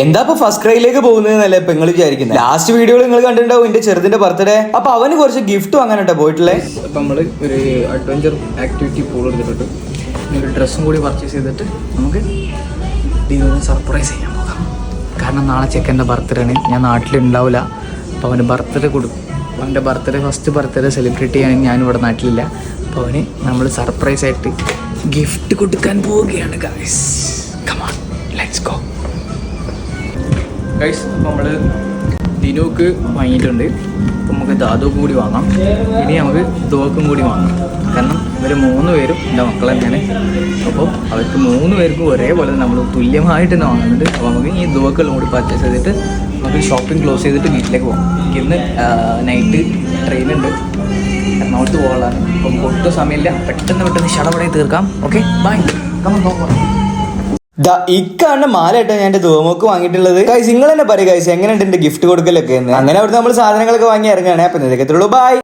എന്താ ഇപ്പൊ ഫസ്റ്റ് ക്രൈയിലേക്ക് പോകുന്നതെന്നല്ലേ ഇപ്പൊ നിങ്ങൾ വിചാരിക്കുന്നത്. ലാസ്റ്റ് വീഡിയോയിൽ നിങ്ങൾ കണ്ടിട്ടുണ്ടാവും എന്റെ ചെറുതിന്റെ ബർത്ത്ഡേ. അപ്പൊ അവന് കുറച്ച് ഗിഫ്റ്റ് വാങ്ങാനായിട്ടാ പോയിട്ടില്ലേ. അപ്പൊ നമ്മള് ഒരു അഡ്വഞ്ചർ ആക്ടിവിറ്റി പൂൾ എടുത്തിട്ട് ഒരു ഡ്രസ്സും കൂടി പർച്ചേസ് ചെയ്തിട്ട് നമുക്ക് ഇതിനൊന്ന് സർപ്രൈസ് ചെയ്യാൻ പോകാം. കാരണം നാളെ ചെക്കൻ്റെ ബർത്ത്ഡേ ആണ്, ഞാൻ നാട്ടിലുണ്ടാവില്ല. അപ്പോൾ അവൻ്റെ ബർത്ത്ഡേ കൊടുക്കും. അവൻ്റെ ഫസ്റ്റ് ബർത്ത്ഡേ സെലിബ്രേറ്റ് ചെയ്യാൻ ഞാനിവിടെ നാട്ടിലില്ല. അപ്പോൾ അവന് നമ്മൾ സർപ്രൈസ് ആയിട്ട് ഗിഫ്റ്റ് കൊടുക്കാൻ പോവുകയാണ് guys. Come on, let's go guys. അപ്പോൾ നമ്മൾ ദിനുക്ക് വാങ്ങിയിട്ടുണ്ട്. അപ്പോൾ നമുക്ക് ദാദുക്കും കൂടി വാങ്ങാം. ഇനി നമുക്ക് ദോക്കും കൂടി വാങ്ങാം. കാരണം ഇവർ 3 പേരും എൻ്റെ മക്കൾ തന്നെയാണ്. അപ്പോൾ അവർക്ക് 3 പേർക്കും ഒരേപോലെ നമ്മൾ തുല്യമായിട്ട് തന്നെ വാങ്ങുന്നുണ്ട്. അപ്പോൾ നമുക്ക് ഈ ദോക്കളും കൂടി പർച്ചേസ് ചെയ്തിട്ട് നമുക്ക് ഷോപ്പിംഗ് ക്ലോസ് ചെയ്തിട്ട് വീട്ടിലേക്ക് പോകാം. ഇന്ന് നൈറ്റ് ട്രെയിനുണ്ട്, എറണാകുളത്ത് പോകാനാണ്. അപ്പം ഒട്ടും സമയമില്ല, പെട്ടെന്ന് ഷടപടയിൽ തീർക്കാം. Okay bye. ഇക്കാണ് മാലയിട്ടാ ഞാൻ എന്റെ ദോമോക്ക് വാങ്ങിയിട്ടുള്ളത്. ഗൈസ് നിങ്ങൾ തന്നെ പറയും ഗൈസ് എങ്ങനെയുണ്ട് എന്റെ ഗിഫ്റ്റ് കൊടുക്കലൊക്കെ എന്ന്. അങ്ങനെ അവിടെ നമ്മൾ സാധനങ്ങളൊക്കെ വാങ്ങി ഇറങ്ങുകയാണ്. അപ്പൊ ഇതൊക്കെ ബൈ.